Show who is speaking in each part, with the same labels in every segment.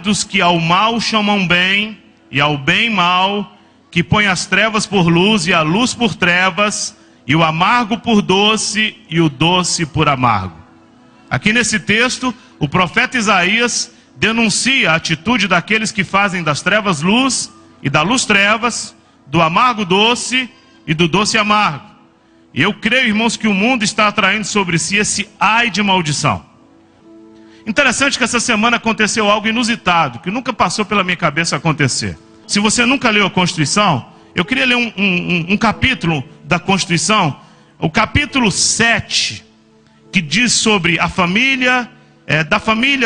Speaker 1: dos que ao mal chamam bem, e ao bem mal, que põe as trevas por luz e a luz por trevas, e o amargo por doce e o doce por amargo. Aqui nesse texto, o profeta Isaías denuncia a atitude daqueles que fazem das trevas luz e da luz trevas, do amargo doce e do doce amargo. E eu creio, irmãos, que o mundo está atraindo sobre si esse ai de maldição. Interessante que essa semana aconteceu algo inusitado, que nunca passou pela minha cabeça acontecer. Se você nunca leu a Constituição, eu queria ler um capítulo da Constituição, o capítulo 7, que diz sobre a família,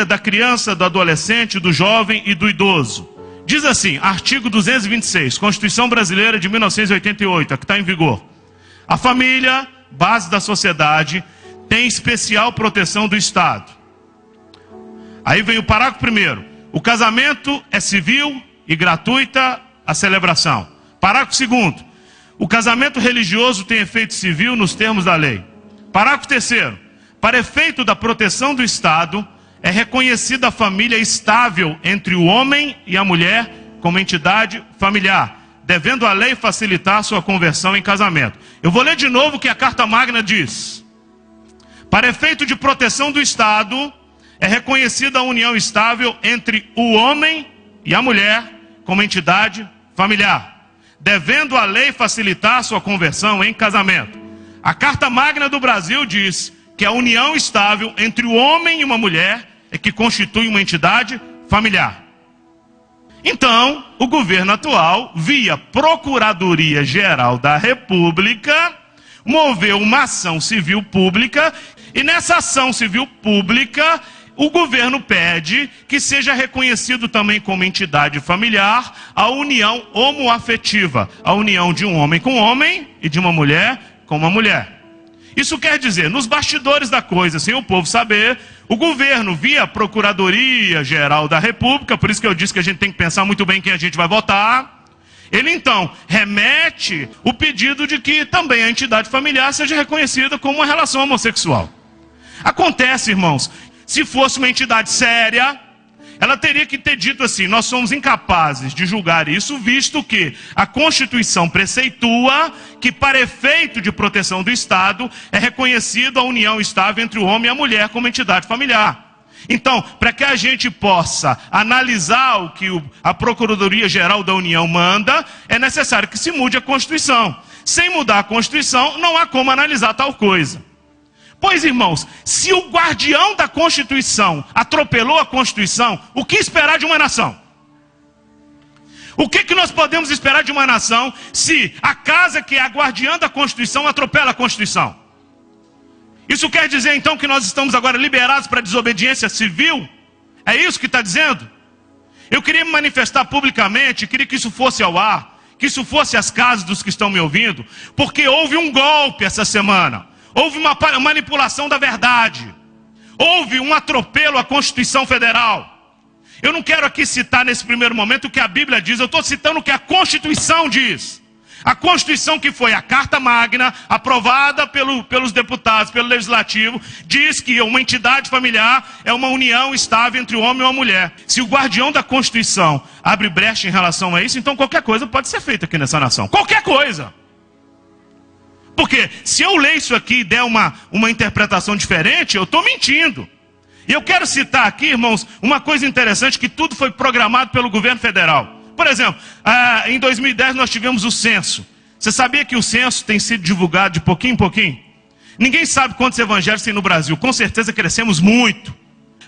Speaker 1: da criança, do adolescente, do jovem e do idoso. Diz assim, artigo 226, Constituição Brasileira de 1988, a que está em vigor. A família, base da sociedade, tem especial proteção do Estado. Aí vem o parágrafo 1º. O casamento é civil e gratuita a celebração. Parágrafo 2º. O casamento religioso tem efeito civil nos termos da lei. Parágrafo 3º. Para efeito da proteção do Estado, é reconhecida a família estável entre o homem e a mulher como entidade familiar, devendo a lei facilitar sua conversão em casamento. Eu vou ler de novo o que a Carta Magna diz. Para efeito de proteção do Estado, é reconhecida a união estável entre o homem e a mulher como entidade familiar, devendo a lei facilitar sua conversão em casamento. A Carta Magna do Brasil diz que a união estável entre o homem e uma mulher é que constitui uma entidade familiar. Então, o governo atual, via Procuradoria-Geral da República, moveu uma ação civil pública, e nessa ação civil pública, o governo pede que seja reconhecido também como entidade familiar a união homoafetiva, a união de um homem com homem e de uma mulher com uma mulher. Isso quer dizer, nos bastidores da coisa, sem o povo saber, o governo, via Procuradoria-Geral da República, por isso que eu disse que a gente tem que pensar muito bem quem a gente vai votar, ele então remete o pedido de que também a entidade familiar seja reconhecida como uma relação homossexual. Acontece, irmãos, se fosse uma entidade séria, ela teria que ter dito assim, nós somos incapazes de julgar isso, visto que a Constituição preceitua que para efeito de proteção do Estado é reconhecida a união estável entre o homem e a mulher como entidade familiar. Então, para que a gente possa analisar o que a Procuradoria-Geral da União manda, é necessário que se mude a Constituição. Sem mudar a Constituição, não há como analisar tal coisa. Pois, irmãos, se o guardião da Constituição atropelou a Constituição, o que esperar de uma nação? O que nós podemos esperar de uma nação se a casa que é a guardiã da Constituição atropela a Constituição? Isso quer dizer então que nós estamos agora liberados para desobediência civil? É isso que está dizendo? Eu queria me manifestar publicamente, queria que isso fosse ao ar, que isso fosse às casas dos que estão me ouvindo, porque houve um golpe essa semana. Houve uma manipulação da verdade. Houve um atropelo à Constituição Federal. Eu não quero aqui citar nesse primeiro momento o que a Bíblia diz. Eu estou citando o que a Constituição diz. A Constituição, que foi a Carta Magna, aprovada pelos deputados, pelo Legislativo, diz que uma entidade familiar é uma união estável entre o homem e a mulher. Se o guardião da Constituição abre brecha em relação a isso, então qualquer coisa pode ser feita aqui nessa nação. Qualquer coisa. Porque se eu ler isso aqui e der uma interpretação diferente, eu estou mentindo. E eu quero citar aqui, irmãos, uma coisa interessante, que tudo foi programado pelo governo federal. Por exemplo, em 2010 nós tivemos o censo. Você sabia que o censo tem sido divulgado de pouquinho em pouquinho? Ninguém sabe quantos evangelhos tem no Brasil. Com certeza crescemos muito.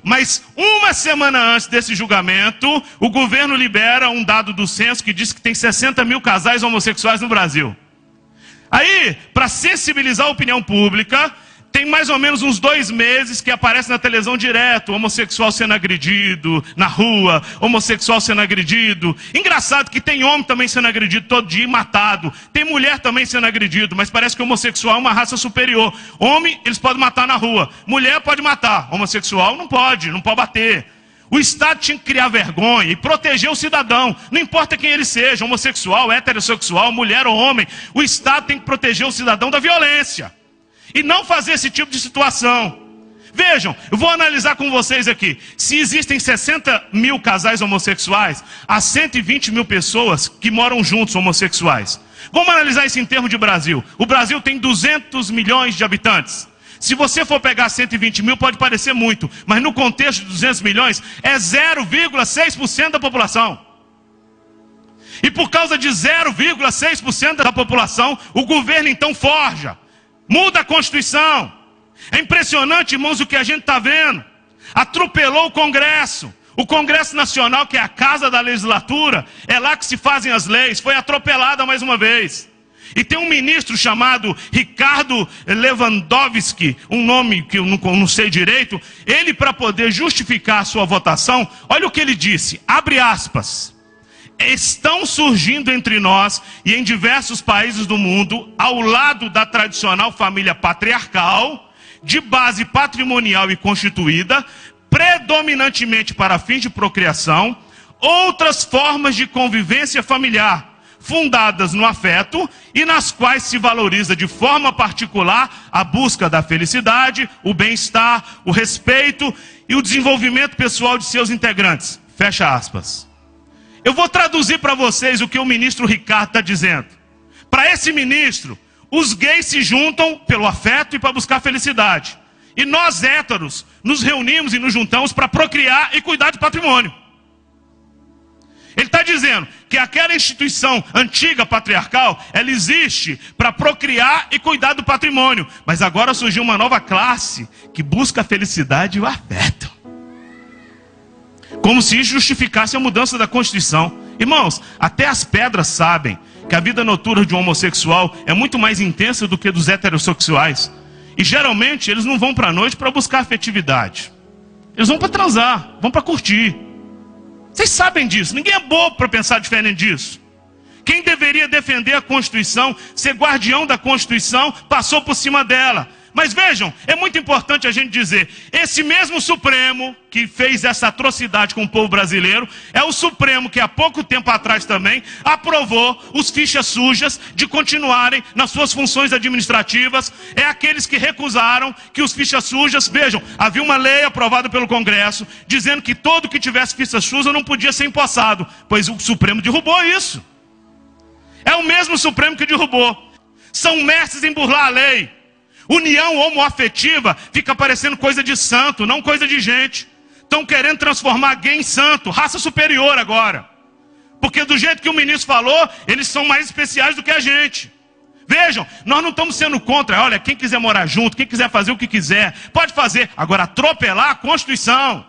Speaker 1: Mas uma semana antes desse julgamento, o governo libera um dado do censo que diz que tem 60 mil casais homossexuais no Brasil. Aí, para sensibilizar a opinião pública, tem mais ou menos uns 2 meses que aparece na televisão direto, homossexual sendo agredido na rua, homossexual sendo agredido. Engraçado que tem homem também sendo agredido todo dia e matado. Tem mulher também sendo agredido, mas parece que o homossexual é uma raça superior. Homem, eles podem matar na rua. Mulher pode matar. Homossexual não pode bater. O Estado tinha que criar vergonha e proteger o cidadão. Não importa quem ele seja, homossexual, heterossexual, mulher ou homem. O Estado tem que proteger o cidadão da violência. E não fazer esse tipo de situação. Vejam, eu vou analisar com vocês aqui. Se existem 60 mil casais homossexuais, há 120 mil pessoas que moram juntos homossexuais. Vamos analisar isso em termos de Brasil. O Brasil tem 200 milhões de habitantes. Se você for pegar 120 mil, pode parecer muito, mas no contexto de 200 milhões, é 0,6% da população. E por causa de 0,6% da população, o governo então forja, muda a Constituição. É impressionante, irmãos, o que a gente está vendo. Atropelou o Congresso. O Congresso Nacional, que é a casa da legislatura, é lá que se fazem as leis, foi atropelada mais uma vez. E tem um ministro chamado Ricardo Lewandowski, um nome que eu não sei direito, ele, para poder justificar a sua votação, olha o que ele disse, abre aspas, estão surgindo entre nós e em diversos países do mundo, ao lado da tradicional família patriarcal, de base patrimonial e constituída, predominantemente para fins de procriação, outras formas de convivência familiar, fundadas no afeto e nas quais se valoriza de forma particular a busca da felicidade, o bem-estar, o respeito e o desenvolvimento pessoal de seus integrantes. Fecha aspas. Eu vou traduzir para vocês o que o ministro Ricardo está dizendo. Para esse ministro, os gays se juntam pelo afeto e para buscar felicidade. E nós, héteros, nos reunimos e nos juntamos para procriar e cuidar do patrimônio. Ele está dizendo que aquela instituição antiga patriarcal, ela existe para procriar e cuidar do patrimônio. Mas agora surgiu uma nova classe que busca a felicidade e o afeto. Como se isso justificasse a mudança da Constituição. Irmãos, até as pedras sabem que a vida noturna de um homossexual é muito mais intensa do que dos heterossexuais. E geralmente eles não vão para a noite para buscar afetividade. Eles vão para transar, vão para curtir. Vocês sabem disso, ninguém é bobo para pensar diferente disso. Quem deveria defender a Constituição, ser guardião da Constituição, passou por cima dela. Mas vejam, é muito importante a gente dizer, esse mesmo Supremo que fez essa atrocidade com o povo brasileiro, é o Supremo que há pouco tempo atrás também aprovou os fichas sujas de continuarem nas suas funções administrativas. É aqueles que recusaram que os fichas sujas, vejam, havia uma lei aprovada pelo Congresso, dizendo que todo que tivesse ficha suja não podia ser empossado, pois o Supremo derrubou isso. É o mesmo Supremo que derrubou. São mestres em burlar a lei. União homoafetiva fica parecendo coisa de santo, não coisa de gente. Estão querendo transformar gay em santo, raça superior agora. Porque do jeito que o ministro falou, eles são mais especiais do que a gente. Vejam, nós não estamos sendo contra, olha, quem quiser morar junto, quem quiser fazer o que quiser, pode fazer. Agora, atropelar a Constituição.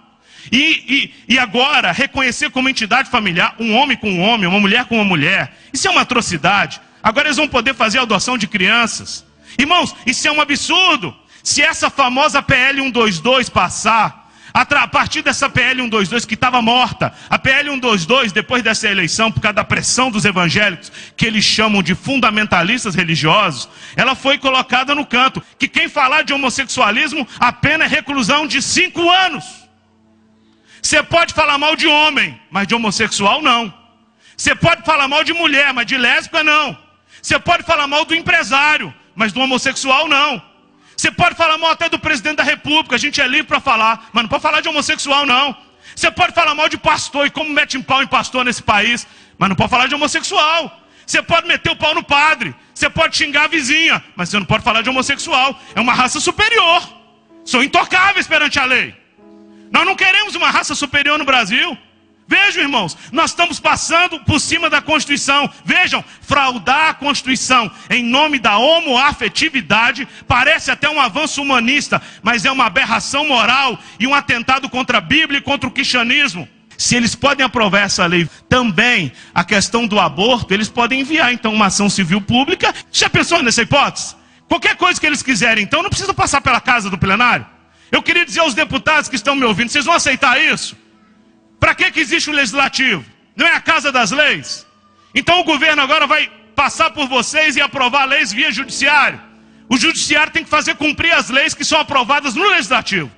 Speaker 1: E agora, reconhecer como entidade familiar, um homem com um homem, uma mulher com uma mulher. Isso é uma atrocidade. Agora eles vão poder fazer adoção de crianças. Irmãos, isso é um absurdo. Se essa famosa PL 122 passar, a partir dessa PL 122 que estava morta, a PL 122, depois dessa eleição, por causa da pressão dos evangélicos, que eles chamam de fundamentalistas religiosos, ela foi colocada no canto, que quem falar de homossexualismo, a pena é reclusão de 5 anos. Você pode falar mal de homem, mas de homossexual não. Você pode falar mal de mulher, mas de lésbica não. Você pode falar mal do empresário, mas do homossexual não. Você pode falar mal até do presidente da república, a gente é livre para falar, mas não pode falar de homossexual não. Você pode falar mal de pastor, e como mete pau em pastor nesse país, mas não pode falar de homossexual. Você pode meter o pau no padre, você pode xingar a vizinha, mas você não pode falar de homossexual. É uma raça superior, são intocáveis perante a lei. Nós não queremos uma raça superior no Brasil. Vejam, irmãos, nós estamos passando por cima da Constituição. Vejam, fraudar a Constituição em nome da homoafetividade parece até um avanço humanista, mas é uma aberração moral e um atentado contra a Bíblia e contra o cristianismo. Se eles podem aprovar essa lei, também a questão do aborto, eles podem enviar então uma ação civil pública. Já pensou nessa hipótese? Qualquer coisa que eles quiserem, então não precisa passar pela casa do plenário. Eu queria dizer aos deputados que estão me ouvindo, vocês vão aceitar isso? Para que existe o legislativo? Não é a casa das leis? Então o governo agora vai passar por vocês e aprovar leis via judiciário. O judiciário tem que fazer cumprir as leis que são aprovadas no legislativo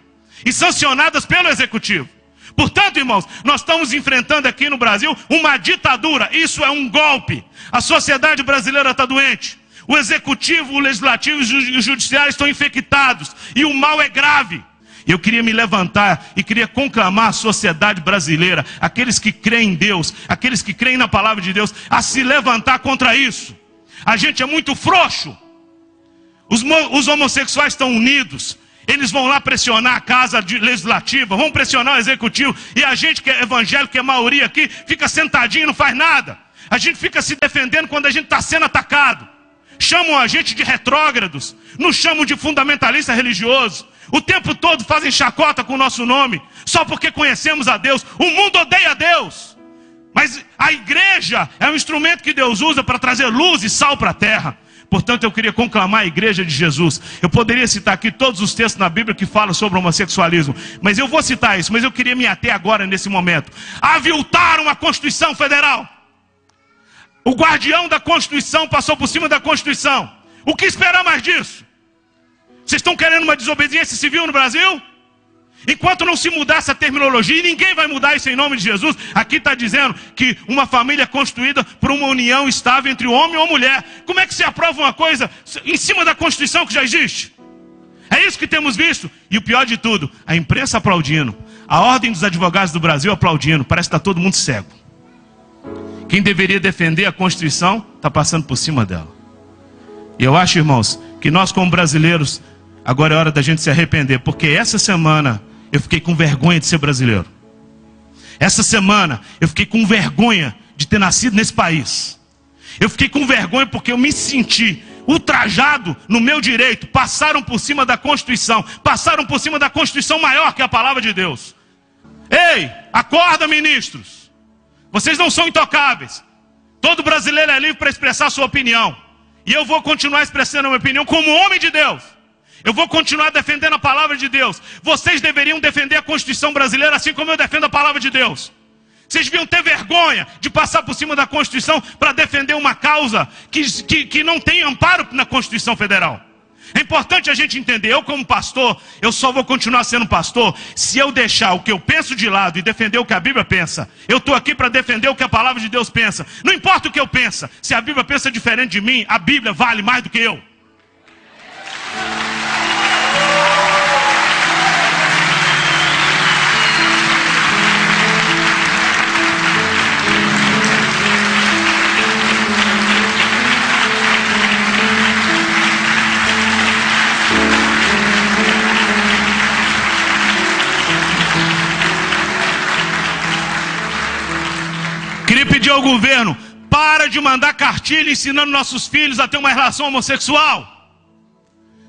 Speaker 1: e sancionadas pelo executivo. Portanto, irmãos, nós estamos enfrentando aqui no Brasil uma ditadura. Isso é um golpe. A sociedade brasileira está doente. O executivo, o legislativo e o judiciário estão infectados. E o mal é grave. Eu queria me levantar e queria conclamar a sociedade brasileira, aqueles que creem em Deus, aqueles que creem na palavra de Deus, a se levantar contra isso. A gente é muito frouxo. Os homossexuais estão unidos. Eles vão lá pressionar a casa legislativa, vão pressionar o executivo. E a gente que é evangélico, que é maioria aqui, fica sentadinho e não faz nada. A gente fica se defendendo quando a gente está sendo atacado. Chamam a gente de retrógrados, nos chamam de fundamentalista religioso. O tempo todo fazem chacota com o nosso nome, só porque conhecemos a Deus. O mundo odeia a Deus, mas a igreja é um instrumento que Deus usa para trazer luz e sal para a terra. Portanto, eu queria conclamar a igreja de Jesus. Eu poderia citar aqui todos os textos na Bíblia que falam sobre o homossexualismo, mas eu vou citar isso, mas eu queria me ater agora nesse momento. Aviltaram a Constituição Federal. O guardião da Constituição passou por cima da Constituição. O que esperar mais disso? Vocês estão querendo uma desobediência civil no Brasil? Enquanto não se mudar essa terminologia, e ninguém vai mudar isso em nome de Jesus, aqui está dizendo que uma família é constituída por uma união estável entre o homem e a mulher. Como é que se aprova uma coisa em cima da Constituição que já existe? É isso que temos visto. E o pior de tudo, a imprensa aplaudindo, a Ordem dos Advogados do Brasil aplaudindo. Parece que está todo mundo cego. Quem deveria defender a Constituição está passando por cima dela. E eu acho, irmãos, que nós como brasileiros, agora é hora da gente se arrepender, porque essa semana eu fiquei com vergonha de ser brasileiro. Essa semana eu fiquei com vergonha de ter nascido nesse país. Eu fiquei com vergonha porque eu me senti ultrajado no meu direito. Passaram por cima da Constituição, passaram por cima da Constituição maior que a palavra de Deus. Ei, acorda, ministros. Vocês não são intocáveis. Todo brasileiro é livre para expressar sua opinião. E eu vou continuar expressando a minha opinião como homem de Deus. Eu vou continuar defendendo a palavra de Deus. Vocês deveriam defender a Constituição brasileira assim como eu defendo a palavra de Deus. Vocês deviam ter vergonha de passar por cima da Constituição para defender uma causa que não tem amparo na Constituição Federal. É importante a gente entender, eu como pastor, eu só vou continuar sendo pastor se eu deixar o que eu penso de lado e defender o que a Bíblia pensa. Eu estou aqui para defender o que a palavra de Deus pensa. Não importa o que eu penso, se a Bíblia pensa diferente de mim, a Bíblia vale mais do que eu. Queria pedir ao governo, para de mandar cartilha ensinando nossos filhos a ter uma relação homossexual.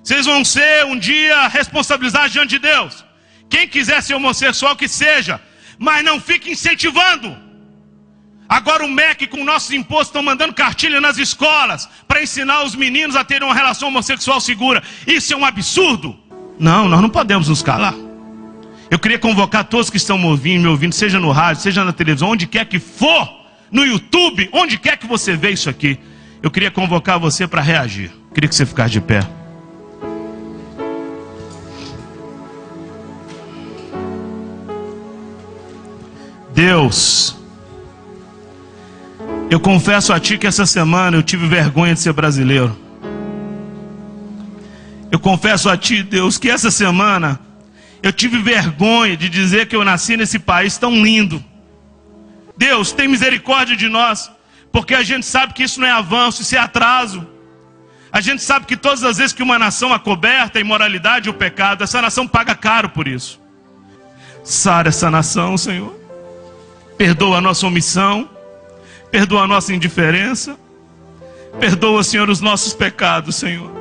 Speaker 1: Vocês vão ser um dia responsabilizados diante de Deus. Quem quiser ser homossexual que seja, mas não fique incentivando. Agora o MEC com nossos impostos estão mandando cartilha nas escolas para ensinar os meninos a terem uma relação homossexual segura. Isso é um absurdo. Não, nós não podemos nos calar. Eu queria convocar todos que estão me ouvindo, seja no rádio, seja na televisão, onde quer que for, no YouTube, onde quer que você vê isso aqui. Eu queria convocar você para reagir. Eu queria que você ficasse de pé. Deus, eu confesso a Ti que essa semana eu tive vergonha de ser brasileiro. Eu confesso a Ti, Deus, que essa semana eu tive vergonha de dizer que eu nasci nesse país tão lindo. Deus, tem misericórdia de nós, porque a gente sabe que isso não é avanço, isso é atraso. A gente sabe que todas as vezes que uma nação acoberta a imoralidade e o pecado, essa nação paga caro por isso. Sara essa nação, Senhor. Perdoa a nossa omissão, perdoa a nossa indiferença, perdoa, Senhor, os nossos pecados, Senhor.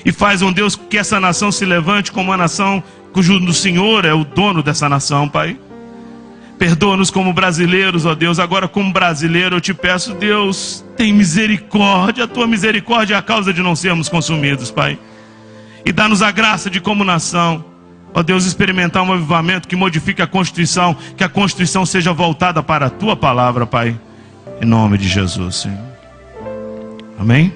Speaker 1: E faz, um Deus, que essa nação se levante como uma nação cujo Senhor é o dono dessa nação, Pai. Perdoa-nos como brasileiros, ó Deus. Agora como brasileiro eu te peço, Deus, tem misericórdia. A tua misericórdia é a causa de não sermos consumidos, Pai. E dá-nos a graça de como nação, ó Deus, experimentar um avivamento que modifique a Constituição, que a Constituição seja voltada para a tua palavra, Pai. Em nome de Jesus, Senhor. Amém?